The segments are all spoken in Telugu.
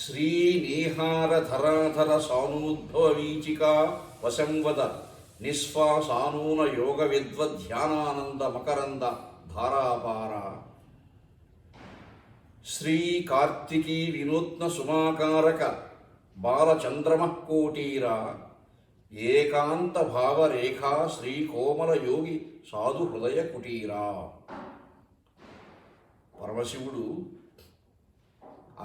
శ్రీనీహారధరాధర సానూద్భవవీచికా వశంవద నిశ్వాసానూన యోగ విద్వధ్యానానంద మకరంద ధారాపార శ్రీ కార్తికీ వినూత్న సుమాకారక బాలచంద్రమః కోటీరా ఏకాంత భావరేఖా శ్రీ కోమల యోగి సాధు హృదయ కుటీరా. పరమశివుడు,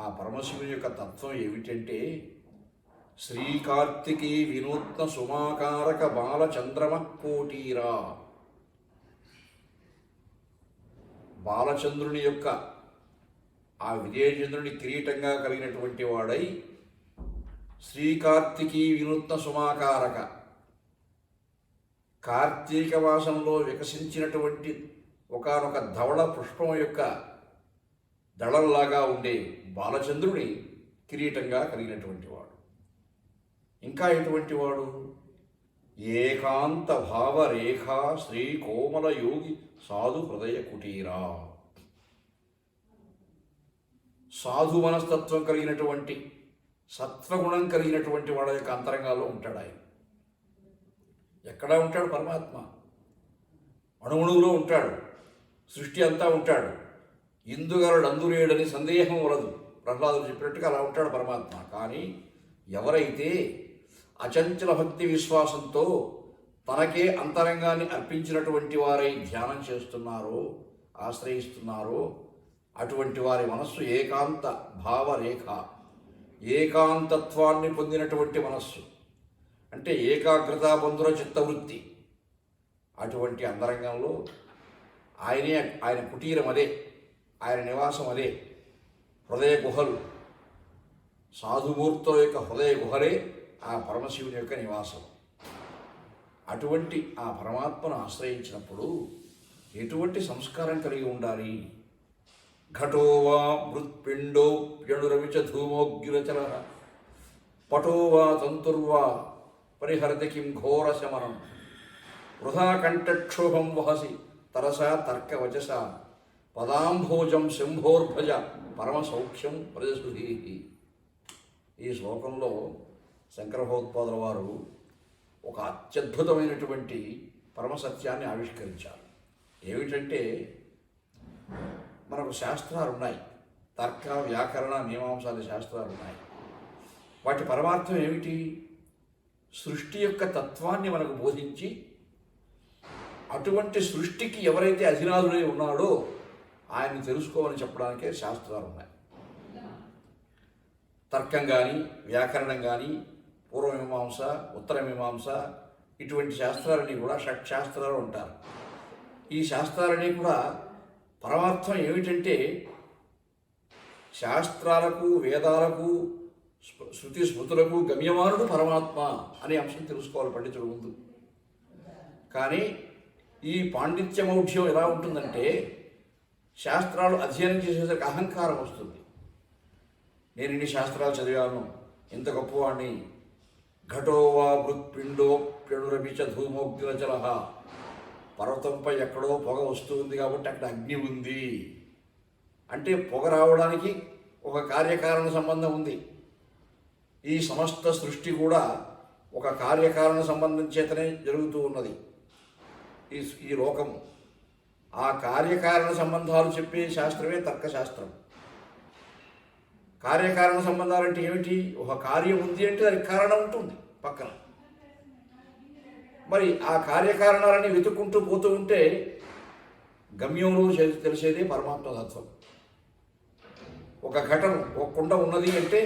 ఆ పరమశివుని యొక్క తత్వం ఏమిటంటే శ్రీకార్తికీ వినూత్న సుమాకారక బాలచంద్రమః కోటీరా. బాలచంద్రుని యొక్క ఆ విజయచంద్రుని కిరీటంగా కలిగినటువంటి వాడై శ్రీకార్తికీ వినూత్న సుమాకారక, కార్తీక మాసంలో వికసించినటువంటి ఒకానొక ధవళ పుష్పం యొక్క దళంలాగా ఉండే బాలచంద్రుని కిరీటంగా కలిగినటువంటి వాడు. ఇంకా ఎటువంటి వాడు? ఏకాంత భావరేఖా శ్రీ కోమల యోగి సాధు హృదయ కుటీరా. సాధు మనస్తత్వం కలిగినటువంటి, సత్వగుణం కలిగినటువంటి వాడు యొక్క అంతరంగాల్లో ఉంటాడు ఆయన. ఎక్కడా ఉంటాడు పరమాత్మ? అణువులో ఉంటాడు, సృష్టి అంతా ఉంటాడు. ఇందుగలడు అందులేడని సందేహం వలదు, ప్రహ్లాదుడు చెప్పినట్టుగా అలా ఉంటాడు పరమాత్మ. కానీ ఎవరైతే అచంచల భక్తి విశ్వాసంతో తనకే అంతరంగాన్ని అర్పించినటువంటి వారై ధ్యానం చేస్తున్నారో, ఆశ్రయిస్తున్నారో, అటువంటి వారి మనస్సు ఏకాంత భావరేఖ, ఏకాంతత్వాన్ని పొందినటువంటి మనస్సు, అంటే ఏకాగ్రతా బంధుర చిత్తవృత్తి. అటువంటి అంతరంగంలో ఆయనే, ఆయన కుటీరం అదే, ఆయన నివాసం అదే. హృదయ గుహలు, సాధుమూర్తుల యొక్క హృదయ గుహలే ఆ పరమశివుని యొక్క నివాసం. అటువంటి ఆ పరమాత్మను ఆశ్రయించినప్పుడు ఎటువంటి సంస్కారం కలిగి ఉండాలి? ఘటో వా మృత్పిండో ప్యణురవిచ ధూమోగ్రచర పటో వా తంతుర్వా పరిహరతి కిం ఘోర శమనం వృధా కంఠక్షోభం వహసి తరసా తర్కవచస పదాంభోజం శంభోర్భజ పరమసౌఖ్యం ప్రజసుధీ. ఈ శ్లోకంలో శంకర భగవత్పాదుల వారు ఒక అత్యద్భుతమైనటువంటి పరమసత్యాన్ని ఆవిష్కరించారు. ఏమిటంటే, మనకు శాస్త్రాలు ఉన్నాయి, తర్క వ్యాకరణ మీమాంసాది శాస్త్రాలు ఉన్నాయి. వాటి పరమార్థం ఏమిటి? సృష్టి యొక్క తత్వాన్ని మనకు బోధించి అటువంటి సృష్టికి ఎవరైతే అధినాథుడై ఉన్నాడో ఆయన్ని తెలుసుకోమని చెప్పడానికే శాస్త్రాలు ఉన్నాయి. తర్కం కానీ, వ్యాకరణం కానీ, పూర్వమీమాంస, ఉత్తరమీమాంస, ఇటువంటి శాస్త్రాలన్నీ కూడా షట్శాస్త్రాలు ఉంటారు. ఈ శాస్త్రాలన్నీ కూడా పరమార్థం ఏమిటంటే, శాస్త్రాలకు, వేదాలకు, శృతి స్మృతులకు గమ్యమానుడు పరమాత్మ అనే అంశం తెలుసుకోవాలి పండితుడు ముందు. కానీ ఈ పాండిత్యమౌఢ్యం ఎలా ఉంటుందంటే, శాస్త్రాలు అధ్యయనం చేసేసరికి అహంకారం వస్తుంది. నేను ఇన్ని శాస్త్రాలు చదివాను, ఇంత గొప్పవాణ్ణి. ఘటో వా మృత్పిండో ప్యణురపిచ ధూమోగ్రచల. పర్వతంపై ఎక్కడో పొగ వస్తుంది కాబట్టి అక్కడ అగ్ని ఉంది అంటే పొగ రావడానికి ఒక కార్యకారణ సంబంధం ఉంది. ఈ సమస్త సృష్టి కూడా ఒక కార్యకారణ సంబంధం చేతనే జరుగుతూ ఉన్నది. ఈ లోకము ఆ కార్యకారణ సంబంధాలు చెప్పే శాస్త్రమే తర్కశాస్త్రం. కార్యకారణ సంబంధాలు అంటే ఏమిటి? ఒక కార్యం ఉంది అంటే దానికి కారణం ఉంటుంది పక్కన. మరి ఆ కార్యకారణాలని వెతుక్కుంటూ పోతూ ఉంటే గమ్యంలో తెలిసేదే పరమాత్మ తత్వం. ఒక ఘటన, ఒక కుండ ఉన్నది అంటే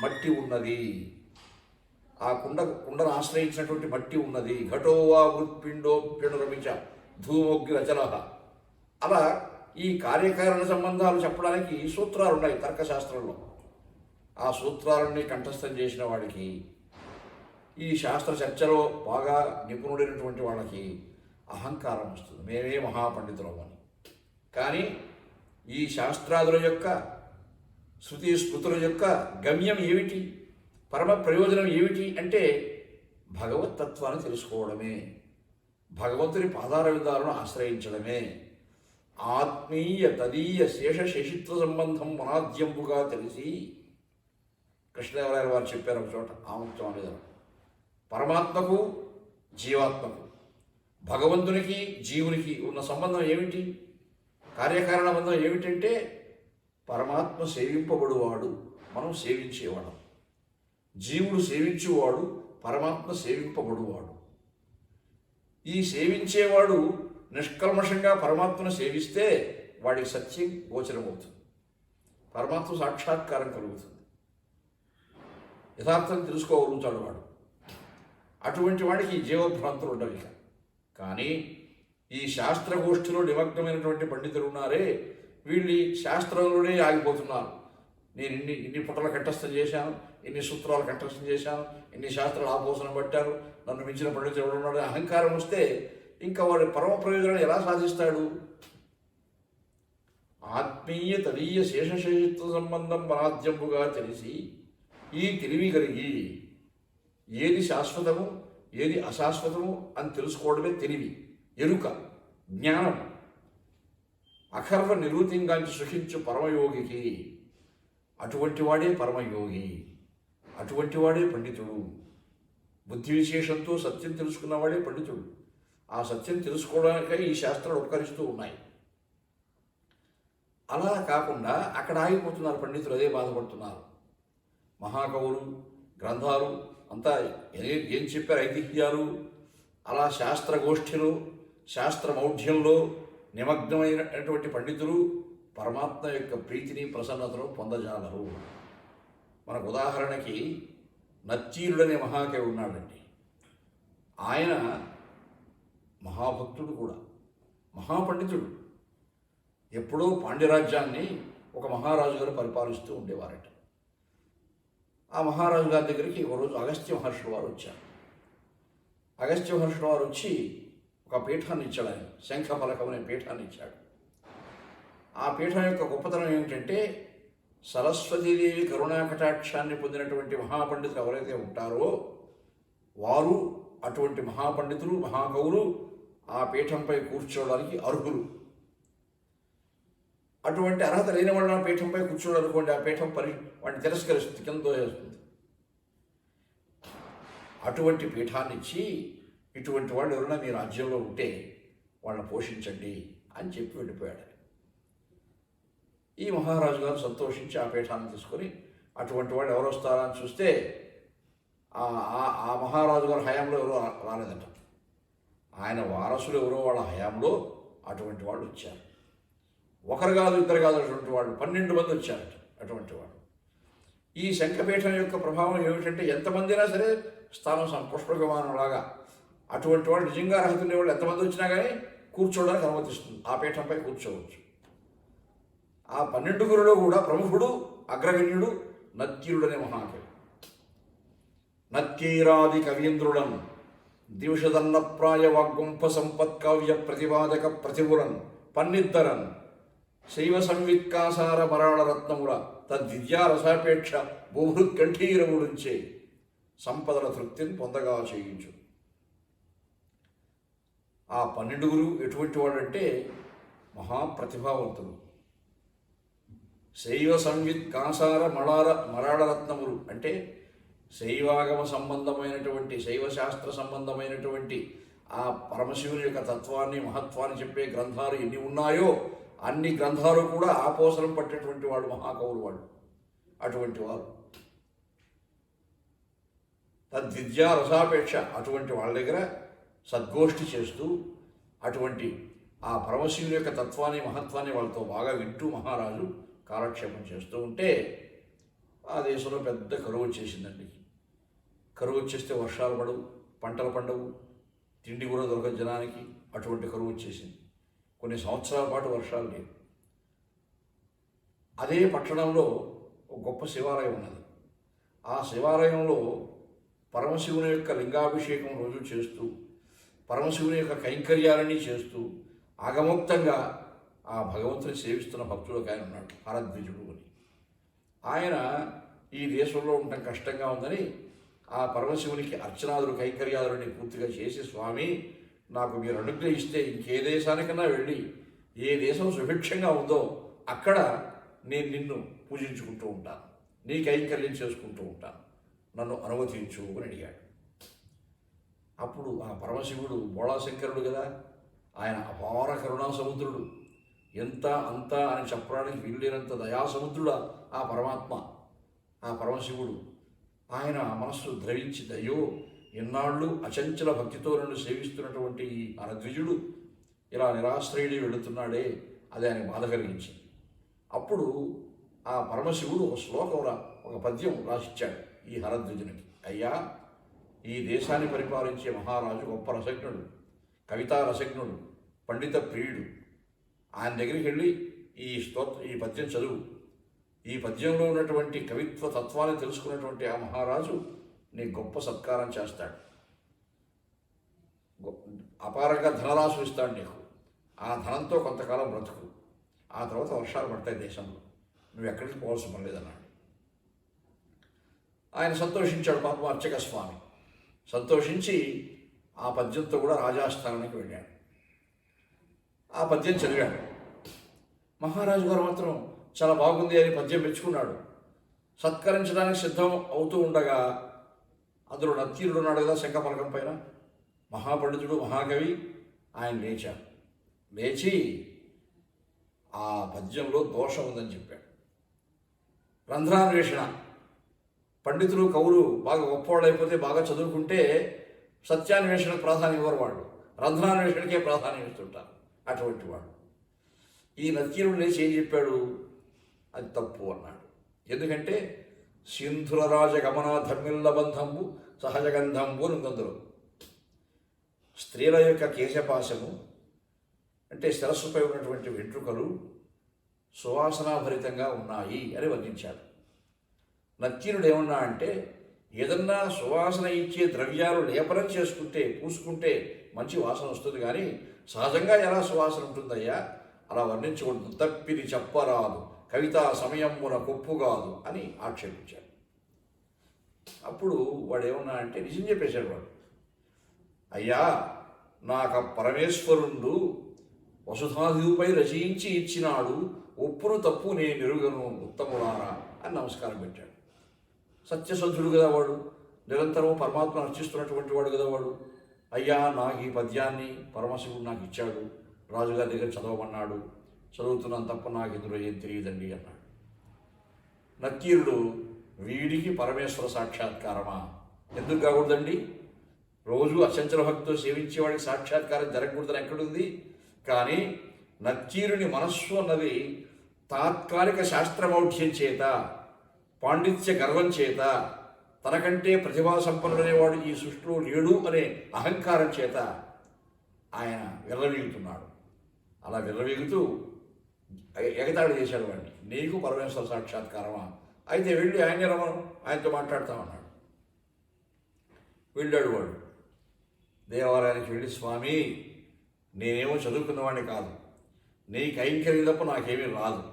మట్టి ఉన్నది, ఆ కుండను ఆశ్రయించినటువంటి మట్టి ఉన్నది. ఘటో వా మృత్పిండో ప్యణురమిచ ధూమోగ్రచల. అలా ఈ కార్యకారణ సంబంధాలు చెప్పడానికి సూత్రాలు ఉన్నాయి తర్కశాస్త్రంలో. ఆ సూత్రాలన్నీ కంఠస్థం చేసిన వాడికి, ఈ శాస్త్ర చర్చలో బాగా నిపుణుడైనటువంటి వాళ్ళకి అహంకారం వస్తుంది, మేమే మహాపండితులం అని. కానీ ఈ శాస్త్రాదుల యొక్క, శృతి స్మృతుల యొక్క గమ్యం ఏమిటి, పరమ ప్రయోజనం ఏమిటి అంటే భగవత్తత్వాన్ని తెలుసుకోవడమే, భగవంతుని పాదార విధాలను ఆశ్రయించడమే. ఆత్మీయ తదీయ శేష శేషిత్వ సంబంధం అనాద్యంబుగా తెలిసి కృష్ణదేవరాయల వారు చెప్పారు ఒక చోట ఆముక్తం అనేది. పరమాత్మకు జీవాత్మకు, భగవంతునికి జీవునికి ఉన్న సంబంధం ఏమిటి? కార్యకారణ బంధం ఏమిటంటే పరమాత్మ సేవింపబడువాడు, మనం సేవించేవాడు. జీవుడు సేవించేవాడు, పరమాత్మ సేవింపబడువాడు. ఈ సేవించేవాడు నిష్కల్మషంగా పరమాత్మను సేవిస్తే వాడికి సత్యం గోచరమవుతుంది, పరమాత్మ సాక్షాత్కారం కలుగుతుంది, యథార్థం తెలుసుకోగలుగుతాడు వాడు. అటువంటి వాడికి జీవభ్రాంతులు ఉండవు. కానీ ఈ శాస్త్రగోష్ఠిలో నిమగ్నమైనటువంటి పండితులు ఉన్నారే, వీళ్ళు శాస్త్రంలోనే ఆగిపోతున్నారు. నేను ఇన్ని పుటల కంఠస్థం చేశాను, ఇన్ని సూత్రాలు కంఠస్థం చేశాను, ఇన్ని శాస్త్రాలు ఆపోసనం పట్టాను, నన్ను మించిన పండితులు ఎవడున్నాడు అహంకారం వస్తే ఇంకా వాడి పరమ ప్రయోజనాన్ని ఎలా సాధిస్తాడు? ఆత్మీయ తదీయ శేషశేషిత్వ సంబంధం బలాద్యంపుగా తెలిసి ఈ తెలివి కలిగి ఏది శాశ్వతము ఏది అశాశ్వతము అని తెలుసుకోవడమే తెలివి, ఎరుక, జ్ఞానం. అఖర్వ నిరూతింగాంచి సుఖించు పరమయోగికి అటువంటి వాడే పరమయోగి, అటువంటి వాడే పండితుడు. బుద్ధి విశేషంతో సత్యం తెలుసుకున్నవాడే పండితుడు. ఆ సత్యం తెలుసుకోవడానికై ఈ శాస్త్రాలు ఉపకరిస్తూ ఉన్నాయి. అలా కాకుండా అక్కడ ఆగిపోతున్నారు పండితులు, అదే బాధపడుతున్నారు. మహాకవులు గ్రంథాలు అంతా ఏం చెప్పారు, ఐతిహ్యాలు, అలా శాస్త్రగోష్ఠిలో శాస్త్రమౌఢ్యంలో నిమగ్నమైనటువంటి పండితులు పరమాత్మ యొక్క ప్రీతిని ప్రసన్నతను పొందజాలరు. మనకు ఉదాహరణకి నత్తీరుడనే మహాకవి ఉన్నాడండి. ఆయన మహాభక్తుడు కూడా, మహాపండితుడు. ఎప్పుడో పాండ్యరాజ్యాన్ని ఒక మహారాజు గారు పరిపాలిస్తూ ఉండేవారట. ఆ మహారాజు గారి దగ్గరికి ఒకరోజు అగస్త్య మహర్షుల వారు వచ్చారు. అగస్త్య మహర్షుల వారు వచ్చి ఒక పీఠాన్ని ఇచ్చాడు. ఆయన శంఖఫలకం అనే పీఠాన్ని ఇచ్చాడు. ఆ పీఠం యొక్క గొప్పతనం ఏమిటంటే సరస్వతీదేవి కరుణాకటాక్షాన్ని పొందినటువంటి మహాపండితులు ఎవరైతే ఉంటారో వారు, అటువంటి మహాపండితులు మహాకవులు ఆ పీఠంపై కూర్చోవడానికి అర్హులు. అటువంటి అర్హత లేని వాళ్ళ పీఠంపై కూర్చోడనుకోండి, ఆ పీఠం వాడిని తిరస్కరిస్తుంది, కింద తోసేస్తుంది. అటువంటి పీఠాన్ని ఇచ్చి ఇటువంటి వాళ్ళు ఎవరైనా మీ రాజ్యంలో ఉంటే వాళ్ళని పోషించండి అని చెప్పి వెళ్ళిపోయాడు. ఈ మహారాజు గారు సంతోషించి ఆ పీఠాన్ని తీసుకొని అటువంటి వాళ్ళు ఎవరు వస్తారా అని చూస్తే ఆ మహారాజు గారు హయాంలో ఎవరో రాలేదట. ఆయన వారసులు ఎవరో వాళ్ళ హయాంలో అటువంటి వాళ్ళు వచ్చారు. ఒకరు కాదు ఇద్దరు కాదు, అటువంటి వాళ్ళు 12 మంది వచ్చారట. అటువంటి వాళ్ళు ఈ శంఖపీఠం యొక్క ప్రభావం ఏమిటంటే ఎంతమంది అయినా సరే స్థానం పుష్ప విమానంలాగా అటువంటి వాళ్ళు నిజంగా అర్హత ఉండే వాళ్ళు ఎంతమంది వచ్చినా కానీ కూర్చోవడానికి అనుమతిస్తుంది, ఆ పీఠంపై కూర్చోవచ్చు. ఆ 12 కూడా ప్రముఖుడు అగ్రగణ్యుడు నత్తీరుడనే మహాకవి. నత్తీరాది కవీంద్రుడన్ దివషదన్నప్రాయ వాగ్గుంఫ సంపత్కావ్య ప్రతిపాదక ప్రతిభురన్ పన్నిద్దరన్ శైవ సంవిత్కాసార మరాళ రత్నముల తద్విద్యారసాపేక్ష భూభృత్కంఠీరవుడుంచే సంపదల తృప్తిని పొందగా చేయించు. ఆ 12 ఎటువంటి వాడంటే మహాప్రతిభావంతులు. శైవ సంవిత్ కాసార మరాళరత్నములు అంటే శైవాగమ సంబంధమైనటువంటి శైవశాస్త్ర సంబంధమైనటువంటి ఆ పరమశివుని యొక్క తత్వాన్ని మహత్వాన్ని చెప్పే గ్రంథాలు ఎన్ని ఉన్నాయో అన్ని గ్రంథాలు కూడా ఆపోసనం పట్టేటువంటి వాడు మహాకవులు వాళ్ళు. అటువంటి వారు తద్విద్యా రసాపేక్ష అటువంటి వాళ్ళ దగ్గర సద్గోష్ఠి చేస్తూ అటువంటి ఆ పరమశివుని యొక్క తత్వాన్ని మహత్వాన్ని వాళ్ళతో బాగా వింటూ మహారాజు కాలక్షేపం చేస్తూ ఉంటే ఆ దేశంలో పెద్ద కరువు వచ్చేసిందండి. కరువు వచ్చేస్తే వర్షాలు పడవు, పంటలు పండవు, తిండి కూడా దొరకదు జనానికి. అటువంటి కరువు వచ్చేసింది. కొన్ని సంవత్సరాల పాటు వర్షాలు లేవు. అదే పట్టణంలో ఒక గొప్ప శివాలయం ఉన్నది. ఆ శివాలయంలో పరమశివుని యొక్క లింగాభిషేకం రోజు చేస్తూ పరమశివుని యొక్క కైంకర్యాలన్నీ చేస్తూ ఆగమోక్తంగా ఆ భగవంతుని సేవిస్తున్న భక్తుడు ఒక ఆయన ఉన్నాడు, హరద్విజుడు అని. ఆయన ఈ దేశంలో ఉండటం కష్టంగా ఉందని ఆ పరమశివునికి అర్చనాదులు కైంకర్యాదులని పూర్తిగా చేసి, స్వామి నాకు మీరు అనుగ్రహిస్తే ఇంకే దేశానికన్నా వెళ్ళి ఏ దేశం సుభిక్షంగా ఉందో అక్కడ నేను నిన్ను పూజించుకుంటూ ఉంటాను, నీ కైంకర్యం చేసుకుంటూ ఉంటాను, నన్ను అనుమతించు అని అడిగాడు. అప్పుడు ఆ పరమశివుడు బోళాశంకరుడు కదా, ఆయన అపార కరుణా సముద్రుడు, ఎంత అంత అని చెప్పడానికి వీలులేనంత దయాసముద్రుడు ఆ పరమాత్మ, ఆ పరమశివుడు. ఆయన మనస్సు ద్రవించింది, అయ్యో ఇన్నాళ్ళు అచంచల భక్తితో నన్ను సేవిస్తున్నటువంటి ఈ అనద్విజుడు ఇలా నిరాశ్రయుడి వెళుతున్నాడే, అది ఆయన బాధ కలిగించింది. అప్పుడు ఆ పరమశివుడు ఒక శ్లోకం ఒక పద్యం రాసిచ్చాడు ఈ హరద్విజునికి. అయ్యా, ఈ దేశాన్ని పరిపాలించే మహారాజు గొప్ప రసజ్ఞుడు, కవితా రసజ్ఞుడు, పండిత ప్రియుడు. ఆయన దగ్గరికి వెళ్ళి ఈ పద్యం చదువు. ఈ పద్యంలో ఉన్నటువంటి కవిత్వ తత్వాన్ని తెలుసుకున్నటువంటి ఆ మహారాజు నీకు గొప్ప సత్కారం చేస్తాడు, అపారంగా ధనరాశులు ఇస్తాడు నీకు. ఆ ధనంతో కొంతకాలం బ్రతుకు, ఆ తర్వాత వర్షాలు పడతాయి దేశంలో, నువ్వు ఎక్కడికి పోవాల్సిన పని లేదన్నాడు. ఆయన సంతోషించాడు పాపం అర్చక స్వామి. సంతోషించి ఆ పద్యంతో కూడా రాజాస్థానానికి వెళ్ళాడు. ఆ పద్యం చదివాడు. మహారాజు గారు మాత్రం చాలా బాగుంది అని పద్యం మెచ్చుకున్నాడు. సత్కరించడానికి సిద్ధం అవుతూ ఉండగా అందులో నత్తీరుడు ఉన్నాడు కదా శంఖపలకం పైన, మహాపండితుడు, మహాకవి. ఆయన లేచాడు. లేచి ఆ పద్యంలో దోషం ఉందని చెప్పాడు. రంధ్రాన్వేషణ, పండితులు కవులు బాగా గొప్పవాళ్ళు అయిపోతే, బాగా చదువుకుంటే సత్యాన్వేషణకు ప్రాధాన్యం ఇవ్వరు వాళ్ళు, రంధ్రాన్వేషణకే ప్రాధాన్యం ఇస్తుంటారు అటువంటి వాడు. ఈ నత్తీరుడు లేచి ఏం చెప్పాడు, అది తప్పు అన్నాడు. ఎందుకంటే సింధుల రాజగమన ధర్మిల్ల బంధంబు సహజగంధంబు అని అందులో. స్త్రీల యొక్క కేశపాశము అంటే శిరస్సుపై ఉన్నటువంటి వెంట్రుకలు సువాసనాభరితంగా ఉన్నాయి అని వర్ణించాడు. నత్తీరుడు ఏమన్నా అంటే, ఏదన్నా సువాసన ఇచ్చే ద్రవ్యాలు లేపనం చేసుకుంటే, పూసుకుంటే మంచి వాసన వస్తుంది, కానీ సహజంగా ఎలా సువాసన ఉంటుందయ్యా, అలా వర్ణించకూడదు, తప్పిది చెప్పరాదు, కవితా సమయమున కొప్పుగాదు అని ఆక్షేపించాడు. అప్పుడు వాడు ఏమన్నా అంటే నిజం చెప్పేశాడు వాడు. అయ్యా, నాకు పరమేశ్వరుడు వసుధాదిపై రచయించి ఇచ్చినాడు, ఒప్పును తప్పు నేను ఎరుగను ఉత్తములారా అని నమస్కారం పెట్టాడు. సత్యసంధుడు కదా వాడు, నిరంతరం పరమాత్మ అర్చిస్తున్నటువంటి వాడు కదా వాడు. అయ్యా, నాకు ఈ పద్యాన్ని పరమశివుడు నాకు ఇచ్చాడు, రాజుగారి దగ్గర చదవమన్నాడు, చదువుతున్నాను తప్ప నాకు ఇందులో ఏం తెలియదండి అన్నాడు. నత్తీరుడు, వీడికి పరమేశ్వర సాక్షాత్కారమా? ఎందుకు కాకూడదండి? రోజు అచంచల భక్తితో సేవించేవాడికి సాక్షాత్కారం జరగకూడదని ఎక్కడుంది? కానీ నత్తీరుని మనస్సు అన్నది తాత్కాలిక శాస్త్రమౌఢ్యం చేత, పాండిత్య గర్వం చేత, తనకంటే ప్రతిభా సంపన్నుడనేవాడు ఈ సృష్టిలో లేడు అనే అహంకారం చేత ఆయన విర్రవీగుతున్నాడు. అలా విర్రవీగుతూ ఎగతాళి చేశాడు వాడిని. నీకు పరమేశ్వర సాక్షాత్కారమా? అయితే వెళ్ళి ఆయనే రమను, ఆయనతో మాట్లాడతామన్నాడు. వెళ్ళాడు వాడు. దేవాలయానికి వెళ్ళి, స్వామి, నేనేమో చదువుకున్నవాడిని కాదు, నీ కైంకర్యం తప్ప నాకేమీ రాదు,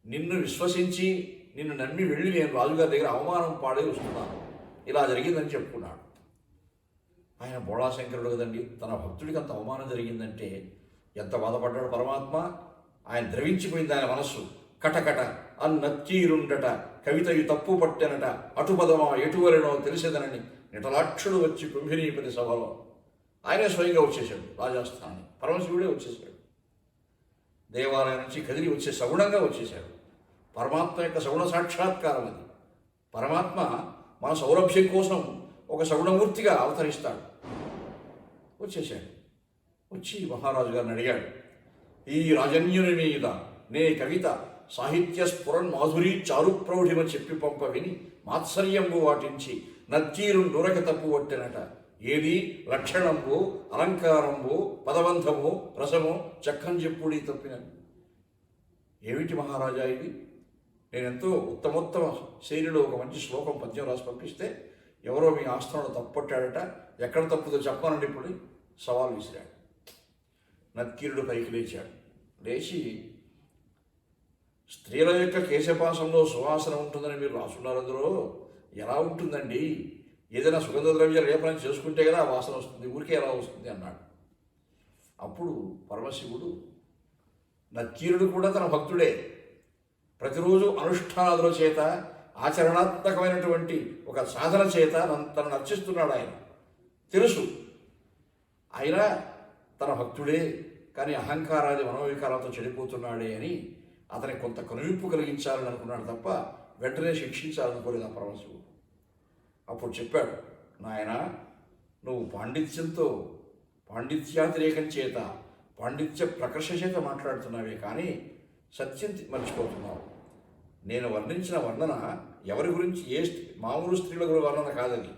నిన్ను విశ్వసించి నిన్ను నమ్మి వెళ్ళి నేను రాజుగారి దగ్గర అవమానం పాడే వస్తున్నాను, ఇలా జరిగిందని చెప్పుకున్నాడు. ఆయన బోళాశంకరుడు కదండి, తన భక్తుడికి అంత అవమానం జరిగిందంటే ఎంత బాధపడ్డాడు పరమాత్మ. ఆయన ద్రవించిపోయింది ఆయన మనస్సు. కటకట అన్నత్తీరుండట కవితయు తప్పు పట్టెనట, అటుపదమా ఎటువరెనో తెలిసేదనని నిటలాక్షుడు వచ్చి కుంభినీపతి సభలో. ఆయనే స్వయంగా వచ్చేసాడు రాజాస్థానాన్ని, పరమశివుడే వచ్చేసాడు. దేవాలయం నుంచి కదిలి వచ్చే సగుణంగా వచ్చేశాడు. పరమాత్మ యొక్క సగుణ సాక్షాత్కారం అది. పరమాత్మ మన సౌలభ్యం కోసం ఒక సగుణమూర్తిగా అవతరిస్తాడు. వచ్చేశాడు. వచ్చి మహారాజు గారిని అడిగాడు, ఈ రాజన్యుని మీద నే కవిత సాహిత్య స్ఫురన్ మాధురీ చారు ప్రౌఢిమ చెప్పి పంప విని మాత్సర్యంబు వాటించి నత్తీరు నూరక తప్పు పట్టినట, ఏది లక్షణంబు అలంకారంబు పదబంధము రసము చక్కని చెప్పుడి తప్పిన. ఏమిటి మహారాజా ఇది? నేనెంతో ఉత్తమోత్తమ శైలిలో ఒక మంచి శ్లోకం పద్యం రాసి పంపిస్తే ఎవరో మీ ఆస్థానంలో తప్పట్టాడట, ఎక్కడ తప్పుదో చెప్పానండి ఇప్పుడు సవాల్ విసిరాడు. నత్తీరుడు పైకి లేచాడు. లేచి, స్త్రీల యొక్క కేశపాసంలో సువాసన ఉంటుందని మీరు రాసున్నారు, అందులో ఎలా ఉంటుందండి? ఏదైనా సుగంధ ద్రవ్య లేపనం చేసుకుంటే కదా ఆ వాసన వస్తుంది, ఊరికే ఎలా వస్తుంది అన్నాడు. అప్పుడు పరమశివుడు, నత్తీరుడు కూడా తన భక్తుడే, ప్రతిరోజు అనుష్ఠానాదుల చేత ఆచరణాత్మకమైనటువంటి ఒక సాధన చేత తనను అర్చిస్తున్నాడు ఆయన. తెలుసు ఆయన తన భక్తుడే, కానీ అహంకారాది మనోవికారాలతో చెడిపోతున్నాడే అని అతనికి కొంత కనువిప్పు కలిగించాలని అనుకున్నాడు తప్ప వెంటనే శిక్షించాలనుకోలేదు ఆ పరమశివుడు. అప్పుడు చెప్పాడు, నాయన నువ్వు పాండిత్యాతిరేకం చేత, పాండిత్య ప్రకర్ష చేత మాట్లాడుతున్నావే కానీ సత్యం మర్చిపోతున్నావు. నేను వర్ణించిన వర్ణన ఎవరి గురించి, మామూలు స్త్రీల గురించి వర్ణన కాదని,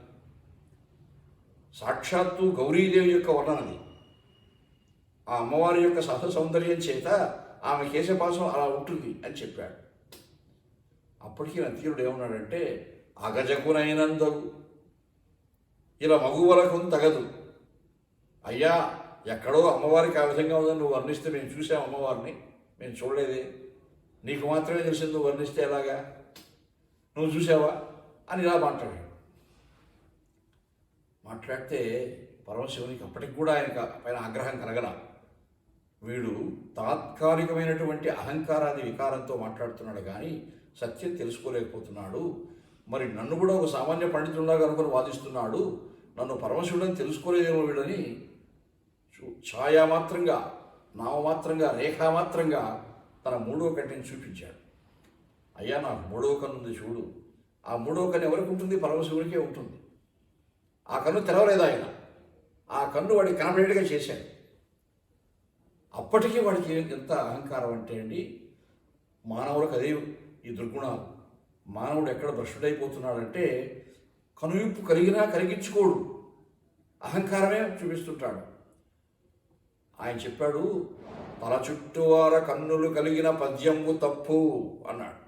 సాక్షాత్తు గౌరీదేవి యొక్క వర్ణనది. ఆ అమ్మవారి యొక్క సహజ సౌందర్యం చేత ఆమె కేశపాసం అలా ఉంటుంది అని చెప్పాడు. అప్పటికీ నతీరుడు ఏమన్నాడంటే, అగజకునైనందగు ఇలా మగువలకు తగదు. అయ్యా, ఎక్కడో అమ్మవారికి ఆ విధంగా ఉందని నువ్వు వర్ణిస్తే మేము చూసాం, అమ్మవారిని మేము చూడలేదే, నీకు మాత్రమే తెలిసింది, నువ్వు వర్ణిస్తే ఎలాగా, నువ్వు చూసావా అని ఇలా మాట్లాడితే పరమశివునికి అప్పటికి కూడా ఆయన పైన ఆగ్రహం కలగల. వీడు తాత్కాలికమైనటువంటి అహంకారాది వికారంతో మాట్లాడుతున్నాడు కానీ సత్యం తెలుసుకోలేకపోతున్నాడు. మరి నన్ను కూడా ఒక సామాన్య పండితుడిలాగా అనుకుని వాదిస్తున్నాడు, నన్ను పరమశివుడని తెలుసుకోలేదేమో వీడని ఛాయామాత్రంగా, నామమాత్రంగా, రేఖామాత్రంగా తన మూడో కంటిని చూపించాడు. అయ్యా, నాకు మూడో కన్ను ఉంది చూడు. ఆ మూడో కన్ను ఎవరికి ఉంటుంది? పరమశివుడికే ఉంటుంది. ఆ కన్ను తెరవలేదు ఆయన, ఆ కన్ను వాడికి కనపడేట్టుగా చేశాడు. అప్పటికీ వాడికి ఎంత అహంకారం అంటే అండి, మానవులకు అదే ఈ దుర్గుణాలు. మానవుడు ఎక్కడ భ్రష్టుడైపోతున్నాడంటే కనువిప్పు కలిగినా కరిగించుకోడు, అహంకారమే చూపిస్తుంటాడు. ఆయన చెప్పాడు, తల చుట్టూవార కన్నులు కలిగిన పద్యంబు తప్పు అన్నాడు.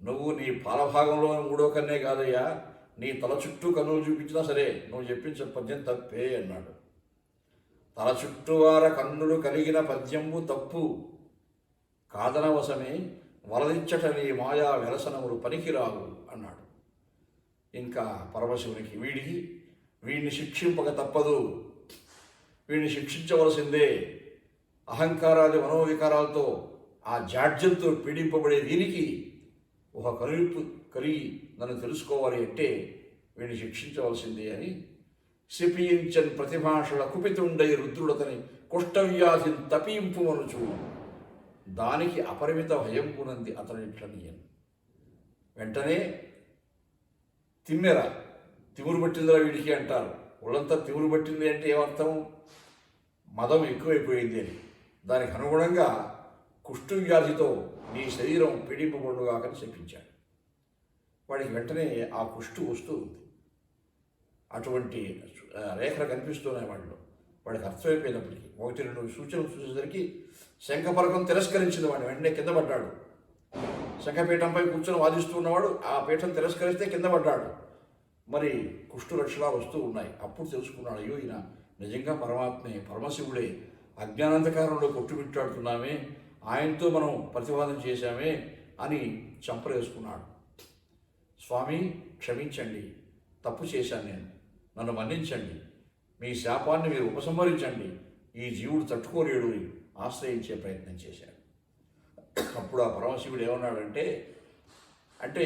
నువ్వు నీ పాలభాగంలో మూడో కన్నే కాదయ్యా, నీ తల చుట్టూ కన్నులు చూపించినా సరే నువ్వు చెప్పించిన పద్యం తప్పే అన్నాడు. తల చుట్టూవార కన్నులు కలిగిన పద్యంబు తప్పు, కాదనవసమే వలదిచ్చట నీ మాయా వెలసనములు పనికిరావు అన్నాడు. ఇంకా పరమశివునికి వీడిని శిక్షింపక తప్పదు, వీడిని శిక్షించవలసిందే. అహంకారాది మనోవికారాలతో ఆ జాడ్యంతో పీడింపబడే దీనికి ఒక కనువిప్పు కలిగి నన్ను తెలుసుకోవాలి అంటే వీడిని శిక్షించవలసిందే అని శపించని ప్రతిభాషల కుపితుండై రుద్రుడతని కుష్ఠవ్యాధిని తపింపు మనుచు దానికి అపరిమిత భయంపునంది అతని ఇట్లనీయను. వెంటనే తిమ్మురు పట్టిందిరా వీడికి అంటారు. ఒళ్ళంతా తిమ్మురు పట్టింది అంటే ఏమర్థం? మదం ఎక్కువైపోయింది అని. దానికి అనుగుణంగా కుష్ఠవ్యాధితో నీ శరీరం పీడింపబడుగాకని చెప్పించాడు. వాడికి వెంటనే ఆ కుష్టు వస్తూ ఉంది. అటువంటి రేఖలు కనిపిస్తున్నాయి వాడికి అర్థమైపోయినప్పటికీ 1-2 సూచనలు చూసేసరికి శంఖపలకం తిరస్కరించింది. వాడిని వెంటనే కింద పడ్డాడు. శంఖపీఠంపై కూర్చొని వాదిస్తూ ఉన్నవాడు ఆ పీఠం తిరస్కరిస్తే కింద పడ్డాడు. మరి కుష్టు లక్షణాలు వస్తూ ఉన్నాయి. అప్పుడు తెలుసుకున్నాడు, అయ్యో ఈయన నిజంగా పరమాత్మే, పరమశివుడే, అజ్ఞానాంధకారంలో కొట్టుమిట్టాడుతున్నామే, ఆయనతో మనం ప్రతివాదన చేశామే అని చంపలేసుకున్నాడు. స్వామి క్షమించండి, తప్పు చేశాను నేను, నన్ను మన్నించండి, మీ శాపాన్ని మీరు ఉపసంహరించండి, ఈ జీవుడు తట్టుకోలేడు ఆశ్రయించే ప్రయత్నం చేశాడు. అప్పుడు ఆ పరమశివుడు ఏమన్నాడంటే, అంటే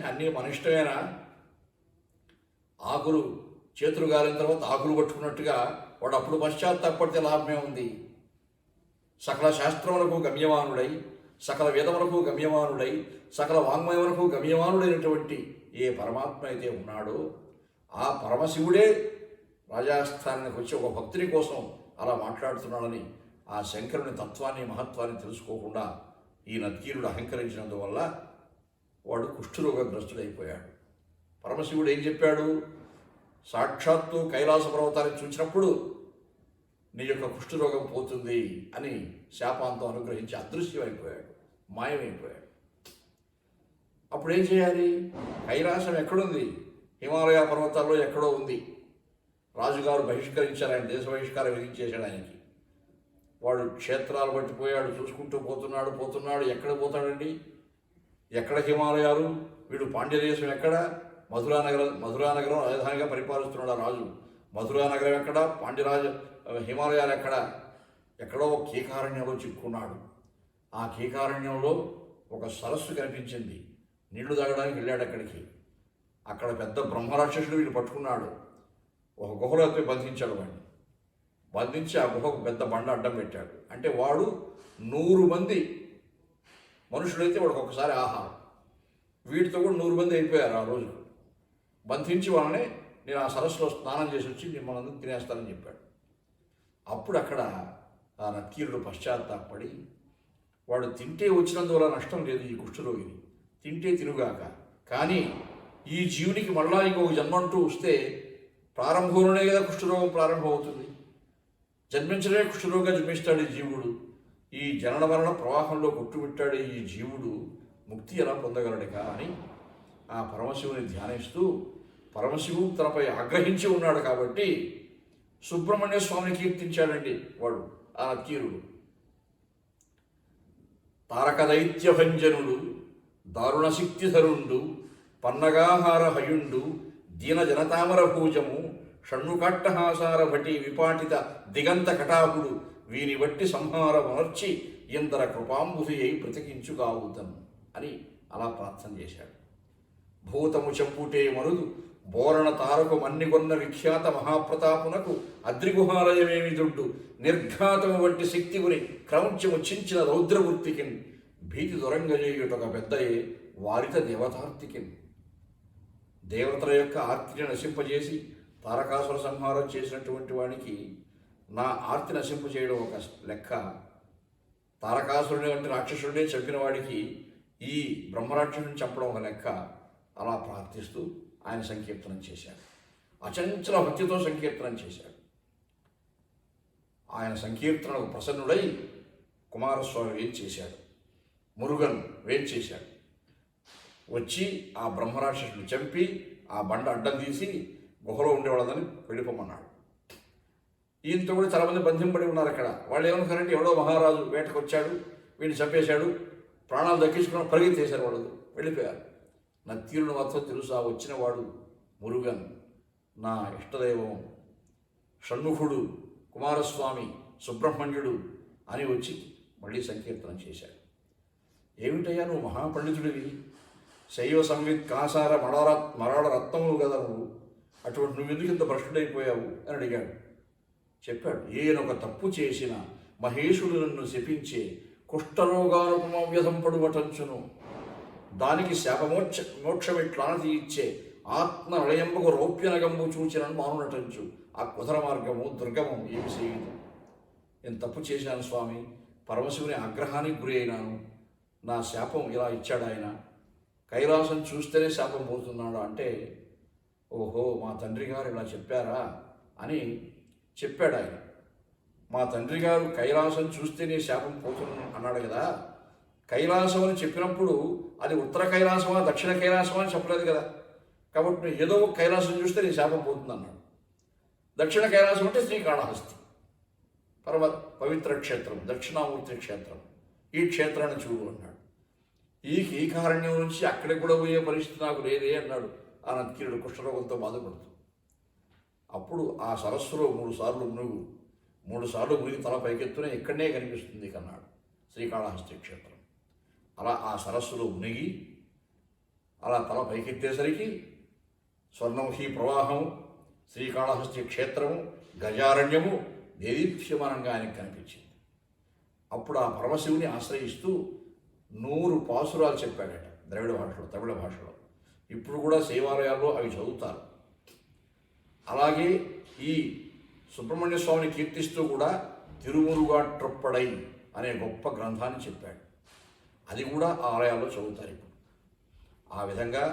అన్నీ మన ఇష్టమేనా? ఆకులు చేతులు గాలిన తర్వాత ఆకులు పట్టుకున్నట్టుగా వాడు అప్పుడు పశ్చాత్తాపడితే లాభమే ఉంది. సకల శాస్త్రములకు గమ్యమానుడై, సకల వేదములకు గమ్యమానుడై, సకల వాంగ్మయములకు గమ్యమానుడైనటువంటి ఏ పరమాత్మ అయితే ఉన్నాడో ఆ పరమశివుడే రాజాస్థానానికి వచ్చి ఒక భక్తుని కోసం అలా మాట్లాడుతున్నాడని ఆ శంకరుని తత్వాన్ని మహత్వాన్ని తెలుసుకోకుండా ఈ నత్కీరుడు అహంకరించినందువల్ల వాడు కుష్ఠరోగగ్రస్తుడైపోయాడు. పరమశివుడు ఏం చెప్పాడు? సాక్షాత్తు కైలాస పర్వతాన్ని చూసినప్పుడు నీ యొక్క కుష్ఠరోగం పోతుంది అని శాపాంతం అనుగ్రహించి అదృశ్యమైపోయాడు, మాయమైపోయాడు. అప్పుడేం చేయాలి? కైలాసం ఎక్కడుంది? హిమాలయ పర్వతాల్లో ఎక్కడో ఉంది. రాజుగారు బహిష్కరించారు, ఆయన దేశ బహిష్కారం విధించేశాడు ఆయనకి. వాడు క్షేత్రాలు పట్టిపోయాడు, చూసుకుంటూ పోతున్నాడు. ఎక్కడ పోతాడండి? ఎక్కడ హిమాలయాలు? వీడు పాండ్యదేశం ఎక్కడ? మధురానగరం రాజధానిగా పరిపాలిస్తున్నాడు ఆ రాజు. మధురానగరం ఎక్కడ? హిమాలయాలు ఎక్కడ? ఎక్కడో కీకారణ్యంలో చిక్కున్నాడు. ఆ కీకారణ్యంలో ఒక సరస్సు కనిపించింది. నీళ్లు తాగడానికి వెళ్ళాడు అక్కడికి. అక్కడ పెద్ద బ్రహ్మరాక్షసుడు వీళ్ళు పట్టుకున్నాడు. ఒక గుహలో అయితే బంధించాడు వాడిని. బంధించి ఆ గుహకు పెద్ద బండ అడ్డం పెట్టాడు. అంటే వాడు 100 మంది మనుషులైతే వాడికి ఒకసారి ఆహారం. వీటితో కూడా 100 మంది అయిపోయారు ఆ రోజు. బంధించి వాళ్ళని నేను ఆ సరస్సులో స్నానం చేసి వచ్చి మిమ్మల్ని తినేస్తానని చెప్పాడు. అప్పుడు అక్కడ ఆ నక్కీరుడు పశ్చాత్తాపడి, వాడు తింటే వచ్చినందువల్ల నష్టం లేదు ఈ కుష్ఠరోగిని, తింటే తినుగాక, కానీ ఈ జీవునికి మళ్ళా ఇంకొక జన్మంటూ వస్తే ప్రారంభంలోనే కదా కుష్ఠరోగం ప్రారంభం అవుతుంది. జన్మించలే కుష్ఠరోగంగా జన్మిస్తాడు ఈ జీవుడు. ఈ జనన మరణ ప్రవాహంలో కొట్టుమిట్టాడే ఈ జీవుడు ముక్తి ఎలా పొందగలడుగా అని ఆ పరమశివుని ధ్యానిస్తూ, పరమశివుడు తనపై ఆగ్రహించి ఉన్నాడు కాబట్టి సుబ్రహ్మణ్య స్వామిని కీర్తించాడండి వాడు ఆ నక్కీరుడు. తారకదైత్యభంజనుడు, దారుణశక్తిధరుండు, పన్నగాహార హయుండు, దీన జనతామర భూజము, షణ్ముకట్టహాసార భటి విపాటిత దిగంత కటాకుడు, వీని బట్టి సంహారమనర్చి ఇందర కృపాంబుధి అయి బ్రతికించుగావుతను అని అలా ప్రార్థన చేశాడు. భూతము చెంపుటే మరుదు బోరణ తారకు మన్నికొన్న విఖ్యాత మహాప్రతాపునకు అద్రిగుహాలయమేమి దుడ్డు, నిర్ఘాతము వంటి శక్తిగుని క్రౌంచము చించిన రౌద్రవృత్తికిన్, భీతి దొరంగజేయుటొక పెద్దయే వారిత దేవతార్తికిన్. దేవతల యొక్క ఆర్తిని నశింపజేసి తారకాసుర సంహారం చేసినటువంటి వానికి నా ఆర్తి నశింపజేయడం ఒక లెక్క, తారకాసురుని వంటి రాక్షసుడినే చంపిన వాడికి ఈ బ్రహ్మరాక్షసుని చంపడం ఒక లెక్క. అలా ప్రార్థిస్తూ ఆయన సంకీర్తనం చేశాడు. అచంచల భక్తితో సంకీర్తనం చేశాడు. ఆయన సంకీర్తనకు ప్రసన్నుడై కుమారస్వామి వేంచేశాడు, మురుగన్ వేంచేశాడు. వచ్చి ఆ బ్రహ్మరాక్షసుని చంపి ఆ బండ అడ్డం తీసి గుహలో ఉండేవాళ్ళని వెళ్ళిపోమన్నాడు. ఈయనతో కూడా చాలామంది బంధింపడి ఉన్నారు అక్కడ. వాళ్ళు ఏమనుకున్నారంటే ఎవడో మహారాజు వేటకు వచ్చాడు, వీడిని చంపేశాడు, ప్రాణాలు దక్కించుకున్న పరిగెత్తేశారు, వాళ్ళు వెళ్ళిపోయారు. నా తీరును మాత్రం తెలుసా, వచ్చినవాడు మురుగన్, నా ఇష్టదైవం షణ్ముఖుడు, కుమారస్వామి, సుబ్రహ్మణ్యుడు అని వచ్చి మళ్ళీ సంకీర్తనం చేశాడు. ఏమిటయ్యా నువ్వు మహాపండితుడివి, శైవ సంవిత్ కాసార మరాళ రత్నములు కదా నువ్వు, అటువంటి నువ్వెందుకు ఇంత భ్రష్టుడైపోయావు అని అడిగాడు. చెప్పాడు, ఈయనొక తప్పు చేసిన మహేశుడు నన్ను శపించే కుష్ఠరోగానుపమ వ్యధం పడువటంచును, దానికి మోక్షమిట్లానతి ఇచ్చే ఆత్మ నళయంబకు రౌప్యనగంబు చూచినను మానునటంచు, ఆ కుదర మార్గము దుర్గమం ఏమి చేయదు. నేను తప్పు చేశాను స్వామి, పరమశివుని ఆగ్రహానికి గురి అయినాను, నా శాపం ఇలా ఇచ్చాడు ఆయన, కైలాసం చూస్తేనే శాపం పోతున్నాడు అంటే, ఓహో మా తండ్రి గారు ఇలా చెప్పారా అని చెప్పాడు ఆయన. మా తండ్రి గారు కైలాసం చూస్తేనే శాపం పోతున్నా అన్నాడు కదా. కైలాసం అని చెప్పినప్పుడు అది ఉత్తర కైలాసమా దక్షిణ కైలాసమా అని చెప్పలేదు కదా. కాబట్టి ఏదో ఒక కైలాసం చూస్తే నీ శాపం పోతుంది అన్నాడు. దక్షిణ కైలాసం అంటే శ్రీకాళహస్తి పవిత్ర క్షేత్రం, దక్షిణామూర్తి క్షేత్రం, ఈ క్షేత్రాన్ని చూడు అన్నాడు. ఈ కీకారణ్యం నుంచి అక్కడికి కూడా పోయే పరిస్థితి నాకు లేదే అన్నాడు ఆ నక్కీరుడు కుష్ఠరోగంతో బాధపడుతూ. అప్పుడు ఆ సరస్సులో 3 సార్లు మునుగు, 3 సార్లు మునిగి తల పైకెత్తునే ఇక్కడనే కనిపిస్తుంది కన్నాడు శ్రీకాళహస్తి క్షేత్రం. అలా ఆ సరస్సులో మునిగి అలా తల పైకెత్తేసరికి స్వర్ణముఖి ప్రవాహం, శ్రీకాళహస్తి క్షేత్రము, గజారణ్యము దేదీప్యమానంగా ఆయనకు కనిపించింది. అప్పుడు ఆ పరమశివుని ఆశ్రయిస్తూ 100 పాసురాలు చెప్పాడట ద్రవిడ భాషలో, తమిళ భాషలో. ఇప్పుడు కూడా శైవాలయాల్లో అవి చదువుతారు. అలాగే ఈ సుబ్రహ్మణ్య స్వామిని కీర్తిస్తూ కూడా తిరుమురుగాట్రొప్పడై అనే గొప్ప గ్రంథాన్ని చెప్పాడు. అది కూడా ఆలయాల్లో చదువుతారు ఇప్పుడు. ఆ విధంగా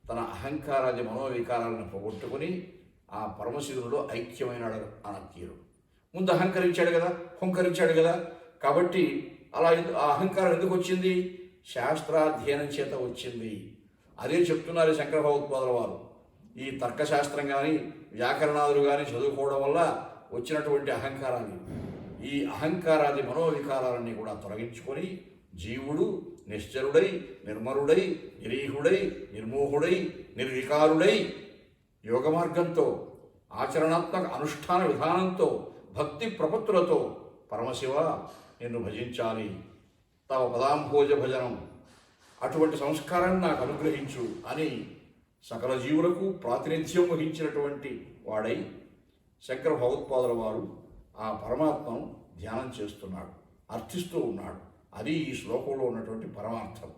తన అహంకారాది మనోవికారాలను పోగొట్టుకుని ఆ పరమశివునిలో ఐక్యమైనాడు ఆ నక్కీరుడు. ముందు అహంకరించాడు కదా, హుంకరించాడు కదా. కాబట్టి అలా ఆ అహంకారం ఎందుకు వచ్చింది? శాస్త్రాధ్యయనం చేత వచ్చింది. అదే చెప్తున్నారు శంకర భగవత్పాదుల వారు. ఈ తర్కశాస్త్రం కానీ వ్యాకరణాదులు కానీ చదువుకోవడం వల్ల వచ్చినటువంటి అహంకారాన్ని, ఈ అహంకారాది మనోవికారాలన్నీ కూడా తొలగించుకొని జీవుడు నిశ్చరుడై, నిర్మరుడై, నిరీహుడై, నిర్మోహుడై, నిర్వికారుడై యోగ మార్గంతో, ఆచరణాత్మక అనుష్ఠాన విధానంతో, భక్తి ప్రపత్తులతో పరమశివ నిన్ను భజించాలి, తవ పదాంభోజ భజనం, అటువంటి సంస్కారాన్ని నాకు అనుగ్రహించు అని సకల జీవులకు ప్రాతినిధ్యం వహించినటువంటి వాడై శంకర భగవత్పాదుల వారు ఆ పరమాత్మను ధ్యానం చేస్తున్నాడు, అర్థిస్తూ ఉన్నాడు. అది ఈ శ్లోకంలో ఉన్నటువంటి పరమార్థం.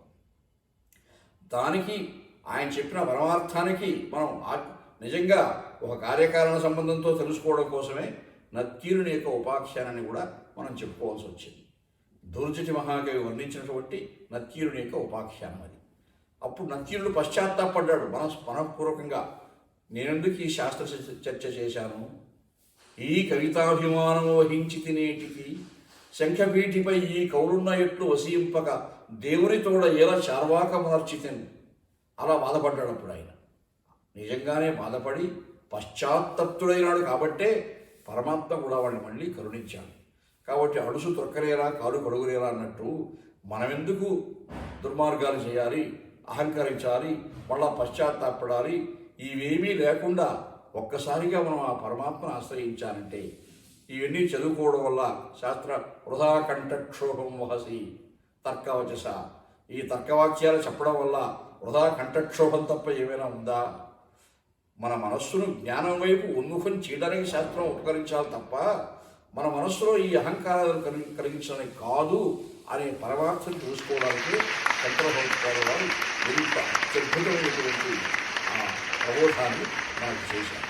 దానికి ఆయన చెప్పిన పరమార్థానికి మనం నిజంగా ఒక కార్యకారణ సంబంధంతో తెలుసుకోవడం కోసమే నత్తీరుని యొక్క ఉపాఖ్యానాన్ని కూడా మనం చెప్పుకోవాల్సి వచ్చింది. దుర్జటి మహాకవి వర్ణించినటువంటి నత్తీరుని యొక్క ఉపాఖ్యానం అది. అప్పుడు నత్తీరుడు పశ్చాత్తాపడ్డాడు మనఃపూర్వకంగా, నేనెందుకు ఈ శాస్త్ర చర్చ చేశాను, ఈ కవితాభిమానము వహించి తినేటికి శంఖపీఠిపై ఈ కౌలున్న ఎట్లు వసీంపక దేవుని తోడ ఎలా చార్వాక మార్చితని. అలా బాధపడ్డాడు అప్పుడు ఆయన. నిజంగానే బాధపడి పశ్చాత్తప్తుడైనాడు కాబట్టే పరమాత్మ కూడా వాడిని మళ్ళీ కరుణించాడు. కాబట్టి అడుసు తొక్కలేరా కాలు కడుగులేరా అన్నట్టు మనమెందుకు దుర్మార్గాలు చేయాలి, అహంకరించాలి, మళ్ళా పశ్చాత్తాపడాలి, ఇవేమీ లేకుండా ఒక్కసారిగా మనం ఆ పరమాత్మను ఆశ్రయించాలంటే ఇవన్నీ చదువుకోవడం వల్ల శాస్త్ర వృధా కంఠక్షోభం వహసి తర్కవచస, ఈ తర్కవాక్యాలు చెప్పడం వల్ల వృధా కంఠక్షోభం తప్ప ఏమైనా ఉందా? మన మనస్సును జ్ఞానం వైపు ఉన్ముఖం చేయడానికి శాస్త్రం ఉపకరించాలి తప్ప మన మనస్సులో ఈ అహంకారాలను కలిగించడానికి కాదు అనే పరమార్థం తెలుసుకోవడానికి శంకర భగవత్పాదుల వారు ఎంత అత్యద్భుతమైనటువంటి ప్రబోధాన్ని మనకు చేశారు.